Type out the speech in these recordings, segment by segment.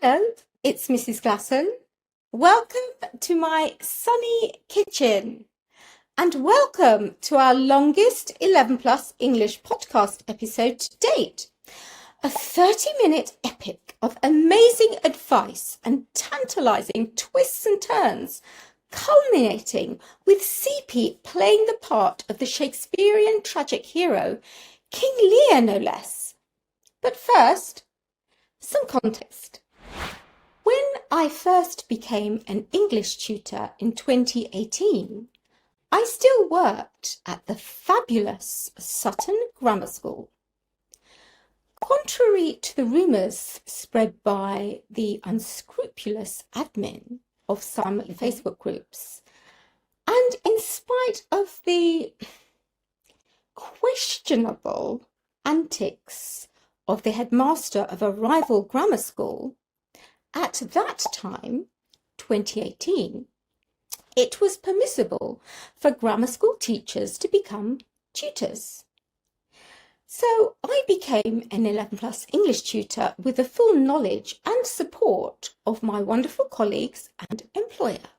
Hello, it's Mrs. Glasson. Welcome to my sunny kitchen and welcome to our longest 11 plus English podcast episode to date. A 30-minute epic of amazing advice and tantalising twists and turns, culminating with SEPEE playing the part of the Shakespearean tragic hero, King Lear no less. But first, some context. When I first became an English tutor in 2018, I still worked at the fabulous Sutton Grammar School. Contrary to the rumours spread by the unscrupulous admin of some Facebook groups, and in spite of the questionable antics of the headmaster of a rival grammar school, at that time, 2018, it was permissible for grammar school teachers to become tutors. So I became an 11 plus English tutor with the full knowledge and support of my wonderful colleagues and employer.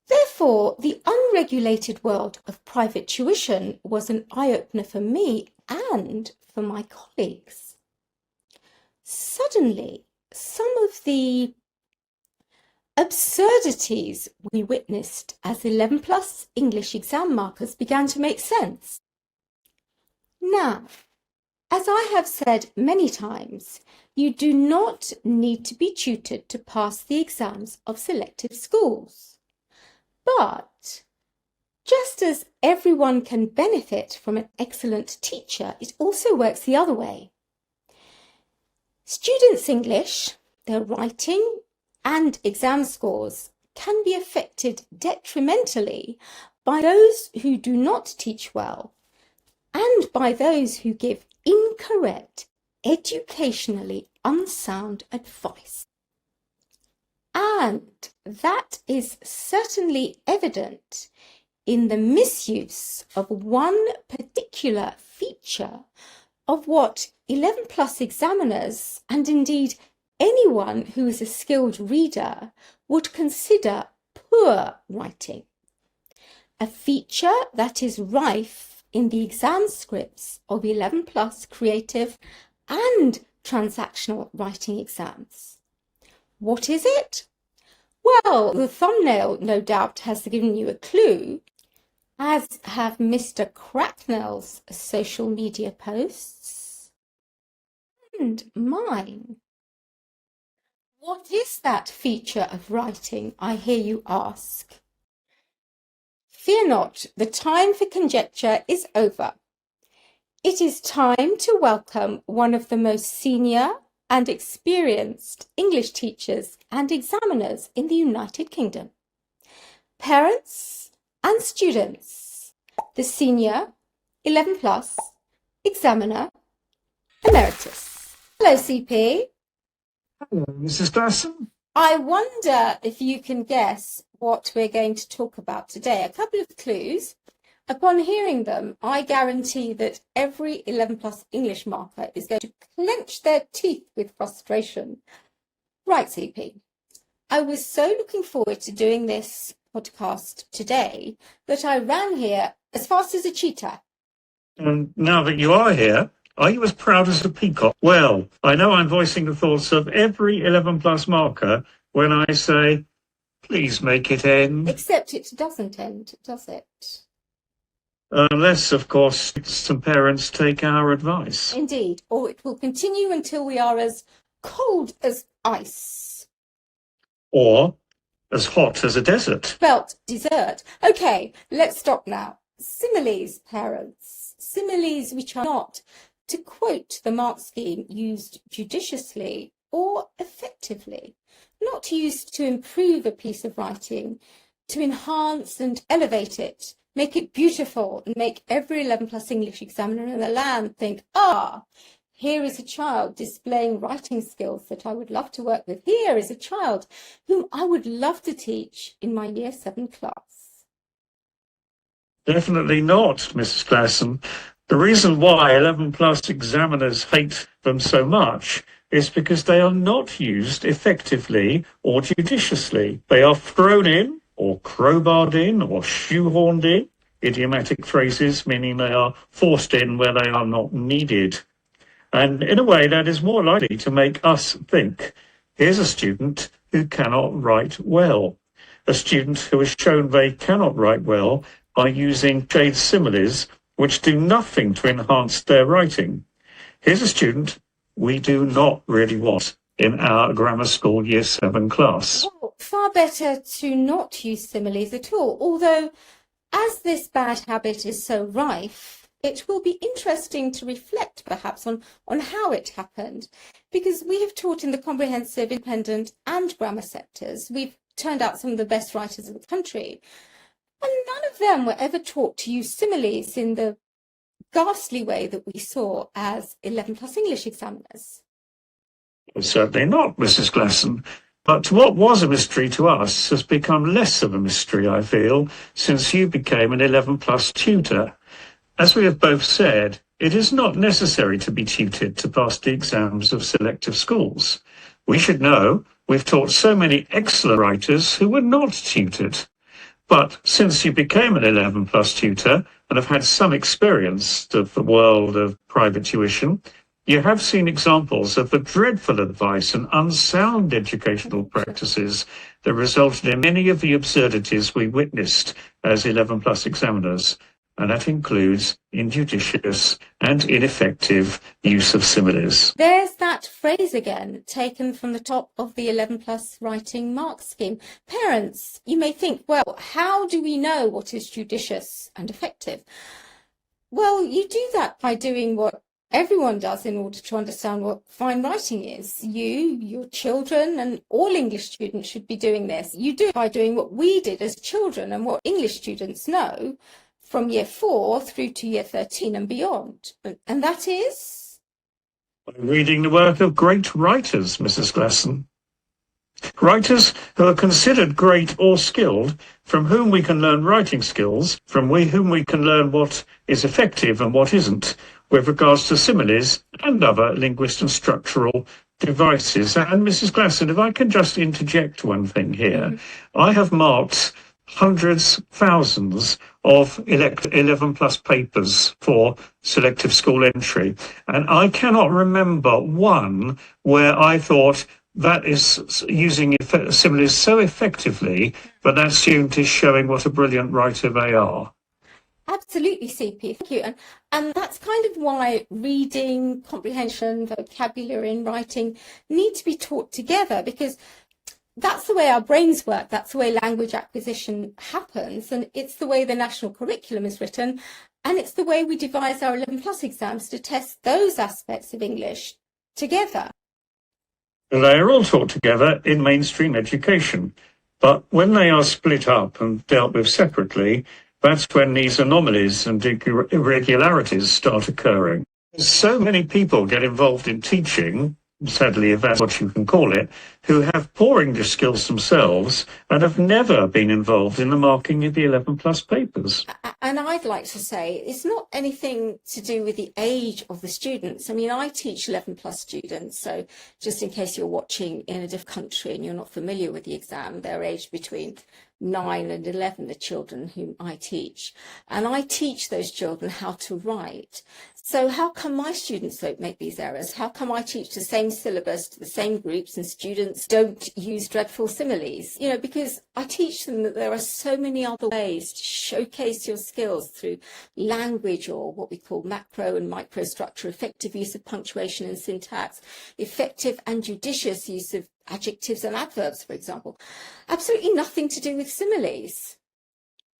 Therefore, the unregulated world of private tuition was an eye-opener for me and for my colleagues. Suddenly, some of the absurdities we witnessed as 11 plus English exam markers began to make sense. Now, as I have said many times, you do not need to be tutored to pass the exams of selective schools. But just as everyone can benefit from an excellent teacher, it also works the other way. Students' English, their writing and exam scores can be affected detrimentally by those who do not teach well and by those who give incorrect, educationally unsound advice. And that is certainly evident in the misuse of one particular feature of what 11 plus examiners, and indeed anyone who is a skilled reader, would consider poor writing. A feature that is rife in the exam scripts of 11 plus creative and transactional writing exams. What is it? Well, the thumbnail no doubt has given you a clue, as have Mr. Cracknell's social media posts and mine. What is that feature of writing, I hear you ask? Fear not, the time for conjecture is over. It is time to welcome one of the most senior and experienced English teachers and examiners in the United Kingdom. Parents and students, the senior 11 plus examiner emeritus. Hello, CP. Hello, Mrs. Glasson. I wonder if you can guess what we're going to talk about today. A couple of clues. Upon hearing them, I guarantee that every 11 plus English marker is going to clench their teeth with frustration. Right, CP. I was so looking forward to doing this podcast today that I ran here as fast as a cheetah. And now that you are here, are you as proud as a peacock? Well, I know I'm voicing the thoughts of every 11 plus marker when I say, please make it end. Except it doesn't end, does it? Unless, of course, some parents take our advice. Indeed, or it will continue until we are as cold as ice. Or as hot as a desert. Spelt dessert. Okay, let's stop now. Similes, parents. Similes which are not, to quote the mark scheme, used judiciously or effectively. Not used to improve a piece of writing, to enhance and elevate it, make it beautiful, and make every 11 plus English examiner in the land think, here is a child displaying writing skills that I would love to work with. Here is a child whom I would love to teach in my year 7 class. Definitely not, Mrs. Glasson. The reason why 11 plus examiners hate them so much is because they are not used effectively or judiciously. They are thrown in or crowbarred in or shoehorned in, idiomatic phrases meaning they are forced in where they are not needed. And in a way, that is more likely to make us think, here's a student who cannot write well. A student who has shown they cannot write well by using shade similes, which do nothing to enhance their writing. Here's a student we do not really want in our grammar school year 7 class. Well, far better to not use similes at all, although as this bad habit is so rife, it will be interesting to reflect perhaps on how it happened, because we have taught in the comprehensive, independent and grammar sectors. We've turned out some of the best writers in the country, and none of them were ever taught to use similes in the ghastly way that we saw as 11 plus English examiners. Certainly not, Mrs. Glasson. But what was a mystery to us has become less of a mystery, I feel, since you became an 11 plus tutor. As we have both said, it is not necessary to be tutored to pass the exams of selective schools. We should know we've taught so many excellent writers who were not tutored. But since you became an 11 plus tutor and have had some experience of the world of private tuition, you have seen examples of the dreadful advice and unsound educational practices that resulted in many of the absurdities we witnessed as 11 plus examiners, and that includes injudicious and ineffective use of similes. There's that phrase again, taken from the top of the 11 plus writing mark scheme. Parents, you may think, well, how do we know what is judicious and effective? Well, you do that by doing what everyone does in order to understand what fine writing is. You, your children, and all English students should be doing this. You do it by doing what we did as children and what English students know from year 4 through to year 13 and beyond. And that is? By reading the work of great writers, Mrs. Glasson. Writers who are considered great or skilled, from whom we can learn writing skills, from whom we can learn what is effective and what isn't, with regards to similes and other linguist and structural devices. And Mrs. Glasson, if I can just interject one thing here, I have marked hundreds, thousands of 11 plus papers for selective school entry. And I cannot remember one where I thought that is using similes so effectively that that student is showing what a brilliant writer they are. Absolutely, CP. Thank you. And that's kind of why reading, comprehension, vocabulary and writing need to be taught together, because that's the way our brains work. That's the way language acquisition happens. And it's the way the national curriculum is written. And it's the way we devise our 11 plus exams to test those aspects of English together. They are all taught together in mainstream education. But when they are split up and dealt with separately, that's when these anomalies and irregularities start occurring. So many people get involved in teaching, sadly, if that's what you can call it, who have poor English skills themselves and have never been involved in the marking of the 11 plus papers. And I'd like to say it's not anything to do with the age of the students. I mean, I teach 11 plus students, so just in case you're watching in a different country and you're not familiar with the exam, they're aged between 9 and 11, the children whom I teach. And I teach those children how to write. So how come my students don't make these errors? How come I teach the same syllabus to the same groups and students don't use dreadful similes? You know, because I teach them that there are so many other ways to showcase your skills through language, or what we call macro and micro structure, effective use of punctuation and syntax, effective and judicious use of adjectives and adverbs, for example. Absolutely nothing to do with similes.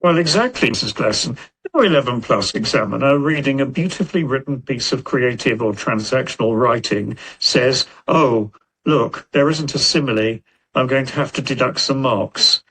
Well, exactly, Mrs. Glasson. No 11 plus examiner reading a beautifully written piece of creative or transactional writing says, oh, look, there isn't a simile, I'm going to have to deduct some marks.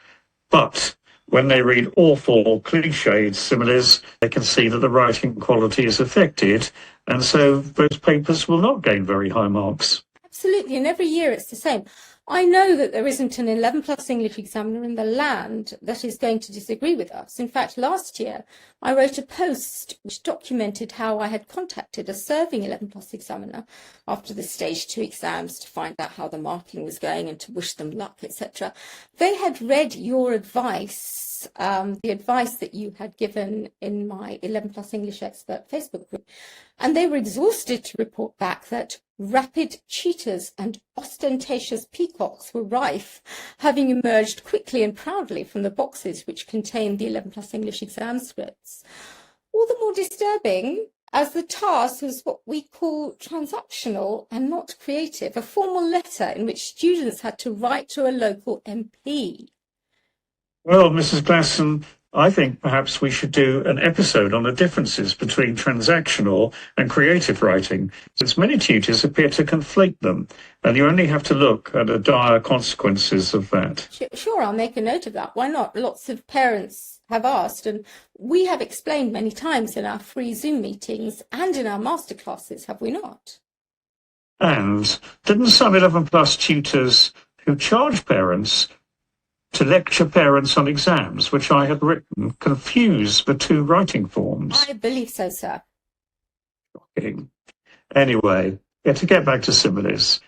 But when they read awful, cliched similes, they can see that the writing quality is affected, and so those papers will not gain very high marks. Absolutely, and every year it's the same. I know that there isn't an 11 plus English examiner in the land that is going to disagree with us. In fact, last year I wrote a post which documented how I had contacted a serving 11 plus examiner after the stage 2 exams to find out how the marking was going and to wish them luck, etc. They had read your advice, the advice that you had given in my 11 plus English expert Facebook group, and they were exhausted to report back that rapid cheaters and ostentatious peacocks were rife, having emerged quickly and proudly from the boxes which contained the 11 plus English exam scripts. All the more disturbing as the task was what we call transactional and not creative, a formal letter in which students had to write to a local MP. Well, Mrs. Glasson, I think perhaps we should do an episode on the differences between transactional and creative writing, since many tutors appear to conflate them, and you only have to look at the dire consequences of that. Sure, I'll make a note of that. Why not? Lots of parents have asked, and we have explained many times in our free Zoom meetings and in our masterclasses, have we not? And didn't some 11 plus tutors who charge parents to lecture parents on exams, which I had written, confuse the two writing forms? I believe so, sir. Okay. Anyway, to get back to Similes.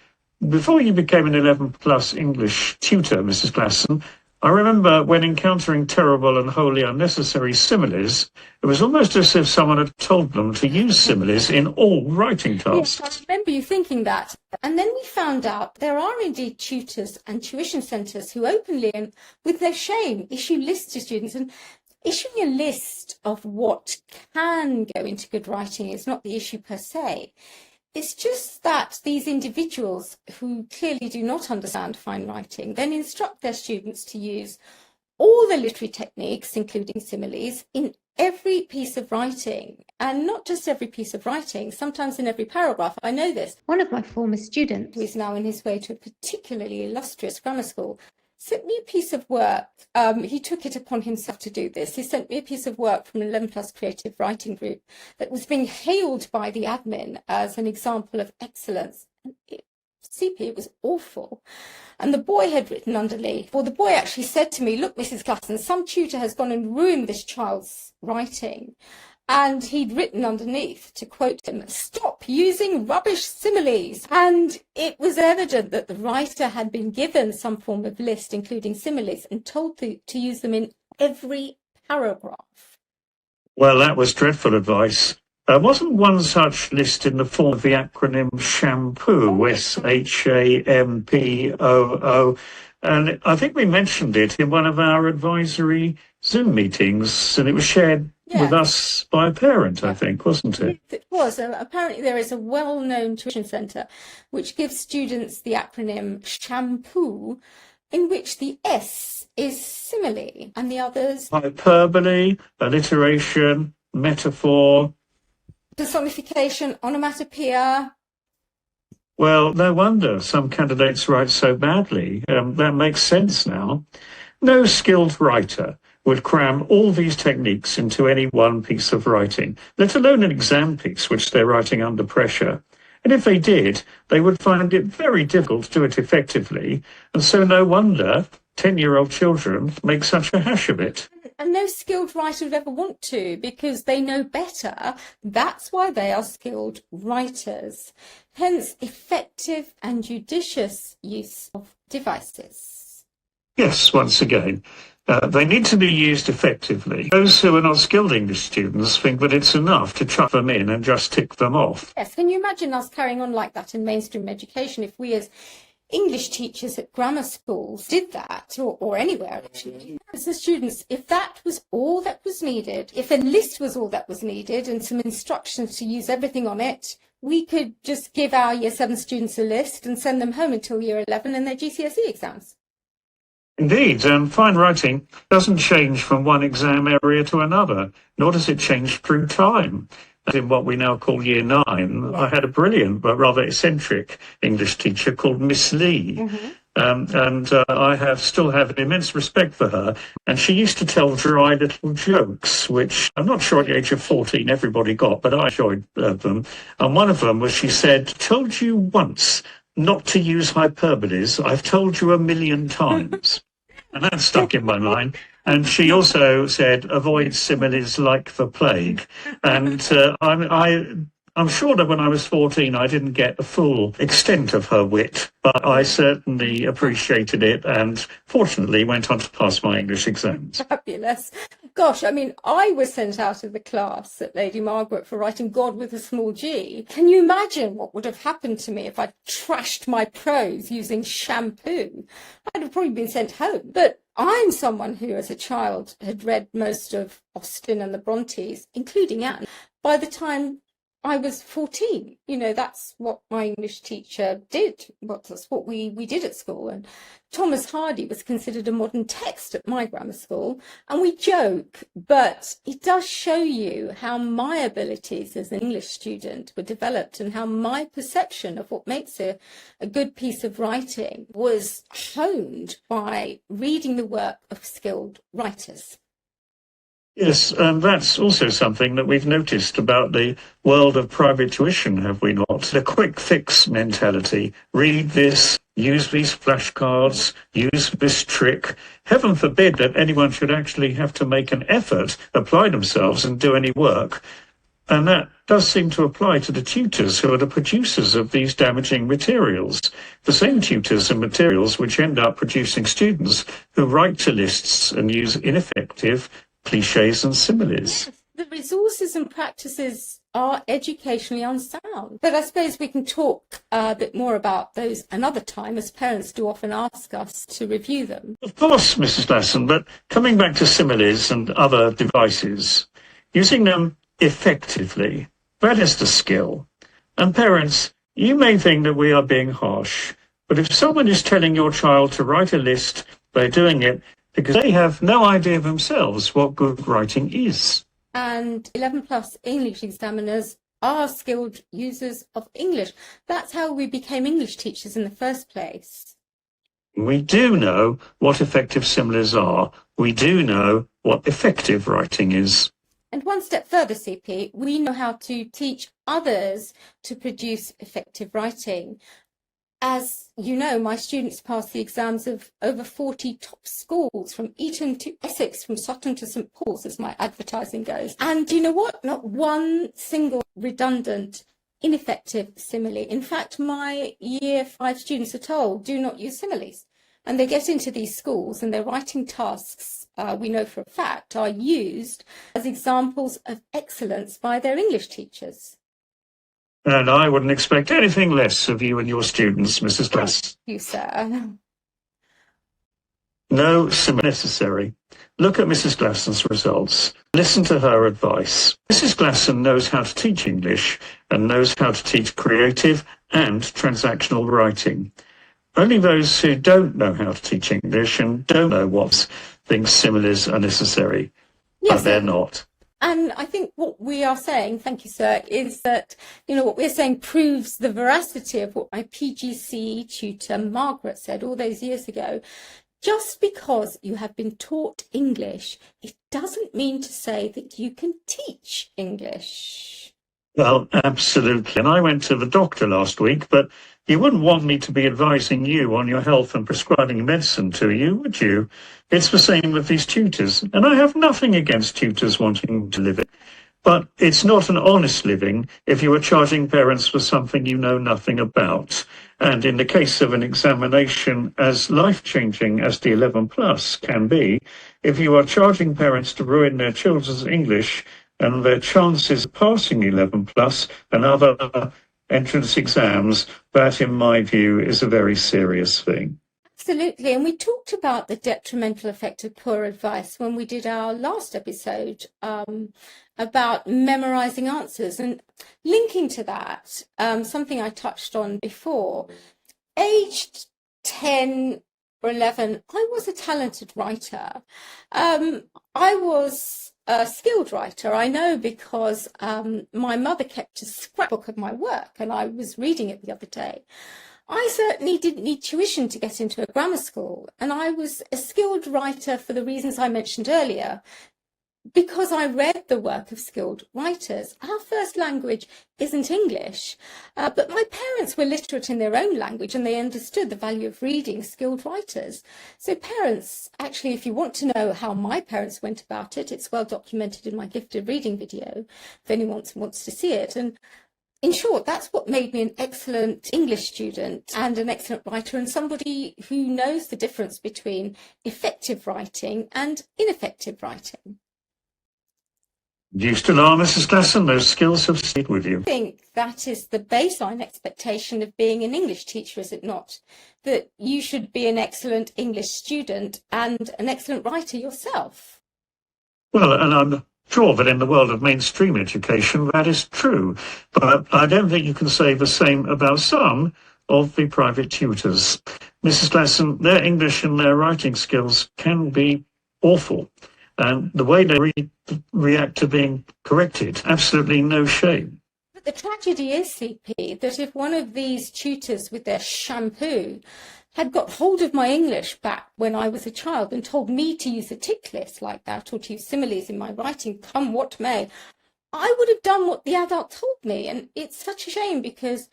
Before you became an 11 plus English tutor, Mrs. Glasson, I remember when encountering terrible and wholly unnecessary similes, it was almost as if someone had told them to use similes in all writing tasks. Yes, I remember you thinking that. And then we found out there are indeed tutors and tuition centres who openly and with no shame issue lists to students. And issuing a list of what can go into good writing is not the issue per se. It's just that these individuals who clearly do not understand fine writing then instruct their students to use all the literary techniques, including similes, in every piece of writing, and not just every piece of writing, sometimes in every paragraph. I know this. One of my former students, who is now in his way to a particularly illustrious grammar school, sent me a piece of work. He took it upon himself to do this. He sent me a piece of work from an 11 plus creative writing group that was being hailed by the admin as an example of excellence. And SEPEE, it was awful. And the boy had written underneath, well, the boy actually said to me, look, Mrs. Glasson, some tutor has gone and ruined this child's writing. And he'd written underneath, to quote him, stop using rubbish similes. And it was evident that the writer had been given some form of list, including similes, and told to use them in every paragraph. Well, that was dreadful advice. Wasn't one such list in the form of the acronym SHAMPOO, SHAMPOO? And I think we mentioned it in one of our advisory Zoom meetings, and it was shared with us by a parent, I think, wasn't it? It was. Apparently there is a well-known tuition centre which gives students the acronym SHAMPOO, in which the S is simile and the others hyperbole, alliteration, metaphor, personification, onomatopoeia. Well, no wonder some candidates write so badly. That makes sense now. No skilled writer would cram all these techniques into any one piece of writing, let alone an exam piece which they're writing under pressure. And if they did, they would find it very difficult to do it effectively. And so no wonder 10-year-old children make such a hash of it. And no skilled writer would ever want to, because they know better. That's why they are skilled writers. Hence, effective and judicious use of devices. Yes, once again. They need to be used effectively. Those who are not skilled English students think that it's enough to chuck them in and just tick them off. Yes, can you imagine us carrying on like that in mainstream education if we as English teachers at grammar schools did that, or anywhere actually? As the students, if that was all that was needed, if a list was all that was needed and some instructions to use everything on it, we could just give our Year 7 students a list and send them home until Year 11 and their GCSE exams. Indeed, and fine writing doesn't change from one exam area to another, nor does it change through time. As in what we now call Year 9, I had a brilliant but rather eccentric English teacher called Miss Lee. I still have an immense respect for her. And she used to tell dry little jokes, which I'm not sure at the age of 14 everybody got, but I enjoyed them. And one of them was she said, told you once not to use hyperboles. I've told you a million times. And that stuck in my mind. And she also said, avoid similes like the plague. And I'm sure that when I was 14, I didn't get the full extent of her wit, but I certainly appreciated it and fortunately went on to pass my English exams. Fabulous. Gosh, I mean, I was sent out of the class at Lady Margaret for writing God with a small g. Can you imagine what would have happened to me if I'd trashed my prose using shampoo? I'd have probably been sent home. But I'm someone who, as a child, had read most of Austen and the Brontes, including Anne, by the time I was 14. You know, that's what my English teacher did. That's what we did at school. And Thomas Hardy was considered a modern text at my grammar school. And we joke, but it does show you how my abilities as an English student were developed and how my perception of what makes a good piece of writing was honed by reading the work of skilled writers. Yes, and that's also something that we've noticed about the world of private tuition, have we not? The quick fix mentality. Read this, use these flashcards, use this trick. Heaven forbid that anyone should actually have to make an effort, apply themselves and do any work. And that does seem to apply to the tutors who are the producers of these damaging materials. The same tutors and materials which end up producing students who write to lists and use ineffective cliches and similes. Yes, the resources and practices are educationally unsound. But I suppose we can talk a bit more about those another time, as parents do often ask us to review them. Of course, Mrs. Glasson, but coming back to similes and other devices, using them effectively, that is the skill. And parents, you may think that we are being harsh, but if someone is telling your child to write a list, they're doing it because they have no idea themselves what good writing is. And 11 plus English examiners are skilled users of English. That's how we became English teachers in the first place. We do know what effective similes are. We do know what effective writing is. And one step further, CP, we know how to teach others to produce effective writing. As you know, my students passed the exams of over 40 top schools, from Eton to Essex, from Sutton to St Paul's, as my advertising goes. And you know what? Not one single redundant, ineffective simile. In fact, my year 5 students are told, do not use similes. And they get into these schools and their writing tasks, we know for a fact, are used as examples of excellence by their English teachers. And I wouldn't expect anything less of you and your students, Mrs. Glasson. You, sir. No simile necessary. Look at Mrs. Glasson's results. Listen to her advice. Mrs. Glasson knows how to teach English and knows how to teach creative and transactional writing. Only those who don't know how to teach English and don't know what think similes are necessary, Yes, but they're not. And I think what we are saying, thank you, sir, is that, you know, what we're saying proves the veracity of what my PGCE tutor, Margaret, said all those years ago. Just because you have been taught English, it doesn't mean to say that you can teach English. Well, absolutely. And I went to the doctor last week, but you wouldn't want me to be advising you on your health and prescribing medicine to you, would you? It's the same with these tutors. And I have nothing against tutors wanting to live it. But it's not an honest living if you are charging parents for something you know nothing about. And in the case of an examination as life-changing as the 11 plus can be, if you are charging parents to ruin their children's English and their chances of passing 11 plus and other entrance exams, that, in my view, is a very serious thing. Absolutely. And we talked about the detrimental effect of poor advice when we did our last episode about memorizing answers. And linking to that, something I touched on before, aged 10 or 11, I was a talented writer. I was a skilled writer. I know because my mother kept a scrapbook of my work and I was reading it the other day. I certainly didn't need tuition to get into a grammar school, and I was a skilled writer for the reasons I mentioned earlier. because I read the work of skilled writers. Our first language isn't English, but my parents were literate in their own language and they understood the value of reading skilled writers. So parents, actually, if you want to know how my parents went about it, it's well documented in my gifted reading video, if anyone wants to see it. And in short, that's what made me an excellent English student and an excellent writer, and somebody who knows the difference between effective writing and ineffective writing. You still are, Mrs. Glasson. Those skills have stayed with you. I think that is the baseline expectation of being an English teacher, is it not? That you should be an excellent English student and an excellent writer yourself. Well, and I'm sure that in the world of mainstream education, that is true. But I don't think you can say the same about some of the private tutors. Mrs. Glasson, their English and their writing skills can be awful. And the way they react to being corrected, absolutely no shame. But the tragedy is, CP, that if one of these tutors with their shampoo had got hold of my English back when I was a child and told me to use a tick list like that or to use similes in my writing, come what may, I would have done what the adult told me. And it's such a shame because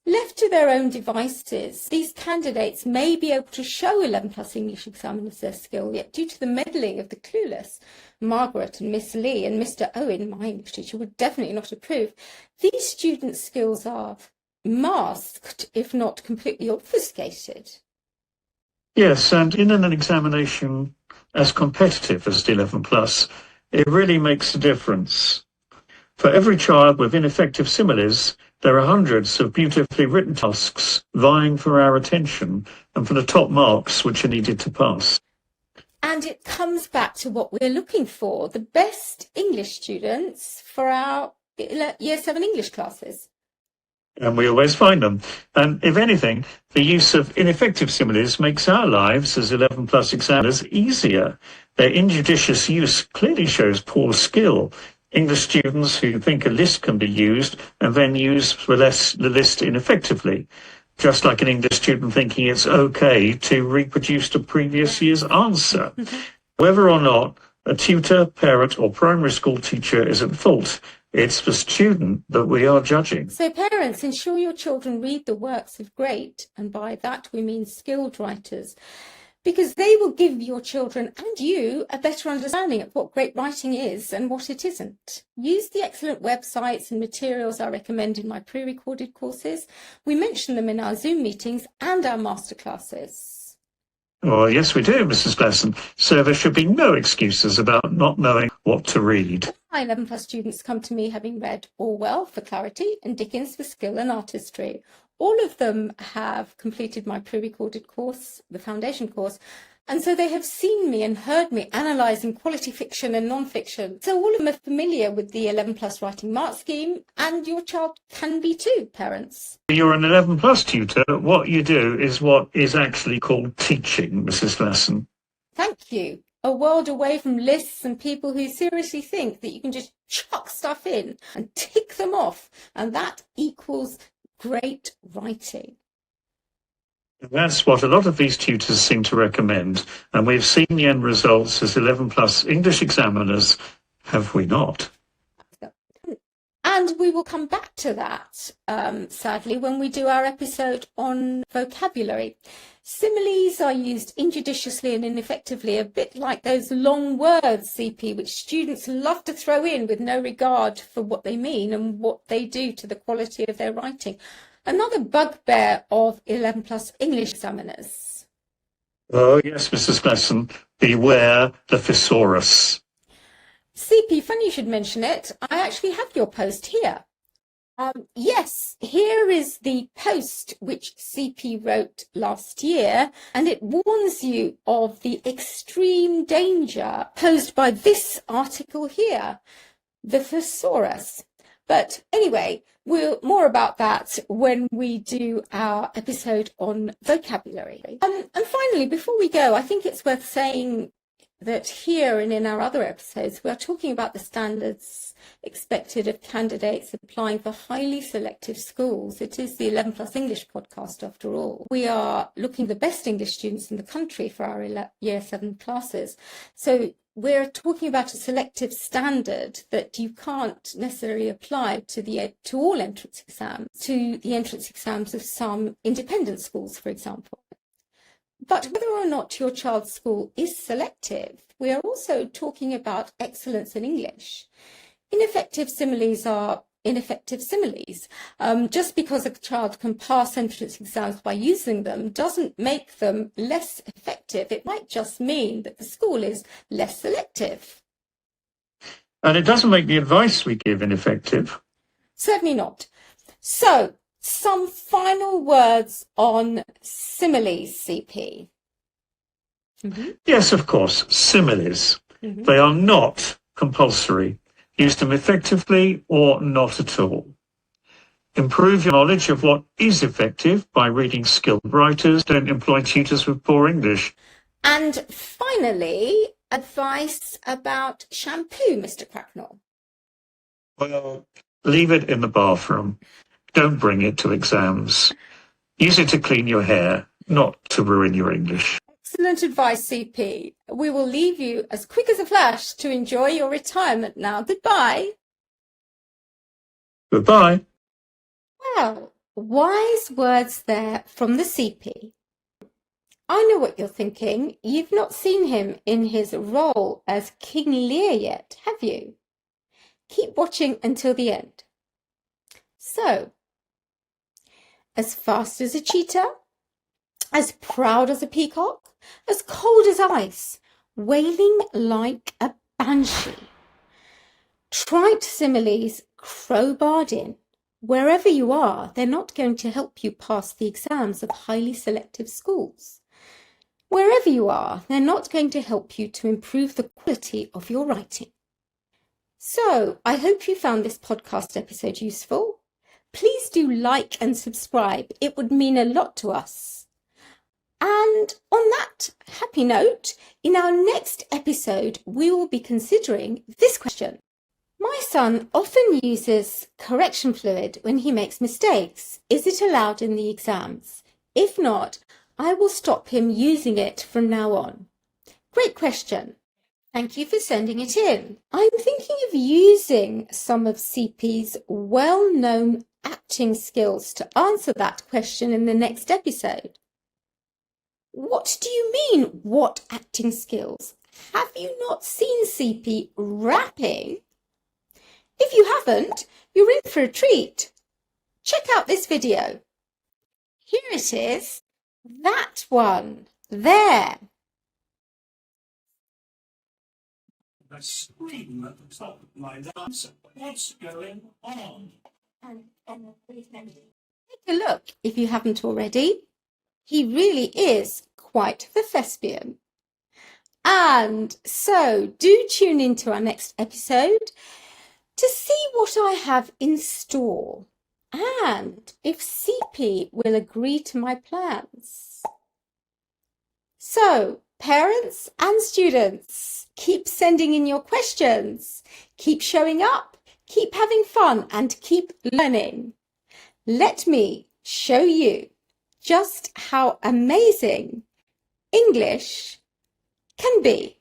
left to their own devices, these candidates may be able to show 11 plus English examiners their skill, yet due to the meddling of the clueless, Margaret and Miss Lee and Mr. Owen, my English teacher, would definitely not approve. These students' skills are masked, if not completely obfuscated. Yes, and in an examination as competitive as the 11 plus, it really makes a difference. For every child with ineffective similes, there are hundreds of beautifully written tasks vying for our attention and for the top marks which are needed to pass. And it comes back to what we're looking for, the best English students for our Year 7 English classes. And we always find them. And if anything, the use of ineffective similes makes our lives as 11 plus examiners easier. Their injudicious use clearly shows poor skill. English students who think a list can be used and then use the list ineffectively, just like an English student thinking it's okay to reproduce the previous year's answer. Whether or not a tutor, parent or primary school teacher is at fault, it's the student that we are judging. So parents, ensure your children read the works of great, and by that we mean skilled writers, because they will give your children and you a better understanding of what great writing is and what it isn't. Use the excellent websites and materials I recommend in my pre-recorded courses. We mention them in our Zoom meetings and our masterclasses. Oh, yes, we do, Mrs. Glasson. So there should be no excuses about not knowing what to read. My 11 plus students come to me having read Orwell for clarity and Dickens for skill and artistry. All of them have completed my pre-recorded course, the foundation course, and so they have seen me and heard me analysing quality fiction and non-fiction. So all of them are familiar with the 11 plus writing mark scheme, and your child can be too, parents. You're an 11 plus tutor. What you do is what is actually called teaching, Mrs. Glasson. Thank you. A world away from lists and people who seriously think that you can just chuck stuff in and tick them off, and that equals great writing. That's what a lot of these tutors seem to recommend, and we've seen the end results as 11 plus English examiners, have we not? And we will come back to that, sadly, when we do our episode on vocabulary. Similes are used injudiciously and ineffectively, a bit like those long words, CP, which students love to throw in with no regard for what they mean and what they do to the quality of their writing. Another bugbear of 11 plus English examiners. Oh, yes, Mrs. Glasson, beware the thesaurus. CP, funny you should mention it. I actually have your post here. Yes, here is the post which CP wrote last year, and it warns you of the extreme danger posed by this article here, the thesaurus. But anyway, more about that when we do our episode on vocabulary. And finally, before we go, I think it's worth saying that here and in our other episodes, we are talking about the standards expected of candidates applying for highly selective schools. It is the 11 Plus English podcast, after all. We are looking at the best English students in the country for our Year 7 classes. So we're talking about a selective standard that you can't necessarily apply to all entrance exams, to the entrance exams of some independent schools, for example. But whether or not your child's school is selective, we are also talking about excellence in English. Ineffective similes are ineffective similes. Just because a child can pass entrance exams by using them doesn't make them less effective. It might just mean that the school is less selective. And it doesn't make the advice we give ineffective. Certainly not. So, some final words on similes, CP. Yes, of course, similes. They are not compulsory. Use them effectively or not at all. Improve your knowledge of what is effective by reading skilled writers. Don't employ tutors with poor English. And finally, advice about shampoo, Mr. Cracknell. Well, leave it in the bathroom. Don't bring it to exams. Use it to clean your hair, not to ruin your English. Excellent advice, CP. We will leave you as quick as a flash to enjoy your retirement now. Goodbye. Goodbye. Well, wise words there from the CP. I know what you're thinking. You've not seen him in his role as King Lear yet, have you? Keep watching until the end. So, as fast as a cheetah, as proud as a peacock, as cold as ice, wailing like a banshee. Trite similes crowbarred in. Wherever you are, they're not going to help you pass the exams of highly selective schools. Wherever you are, they're not going to help you to improve the quality of your writing. So, I hope you found this podcast episode useful. Please do like and subscribe. It would mean a lot to us. And on that happy note, in our next episode, we will be considering this question. My son often uses correction fluid when he makes mistakes. Is it allowed in the exams? If not, I will stop him using it from now on. Great question. Thank you for sending it in. I'm thinking of using some of CP's well-known acting skills to answer that question in the next episode. What do you mean, what acting skills? Have you not seen CP rapping? If you haven't, you're in for a treat. Check out this video. Here it is. That one. There. I scream at the top of my lungs. What's going on? Take a look if you haven't already. He really is quite the thespian. And so do tune into our next episode to see what I have in store and if CP will agree to my plans. So, parents and students, keep sending in your questions, keep showing up, keep having fun and keep learning. Let me show you just how amazing English can be.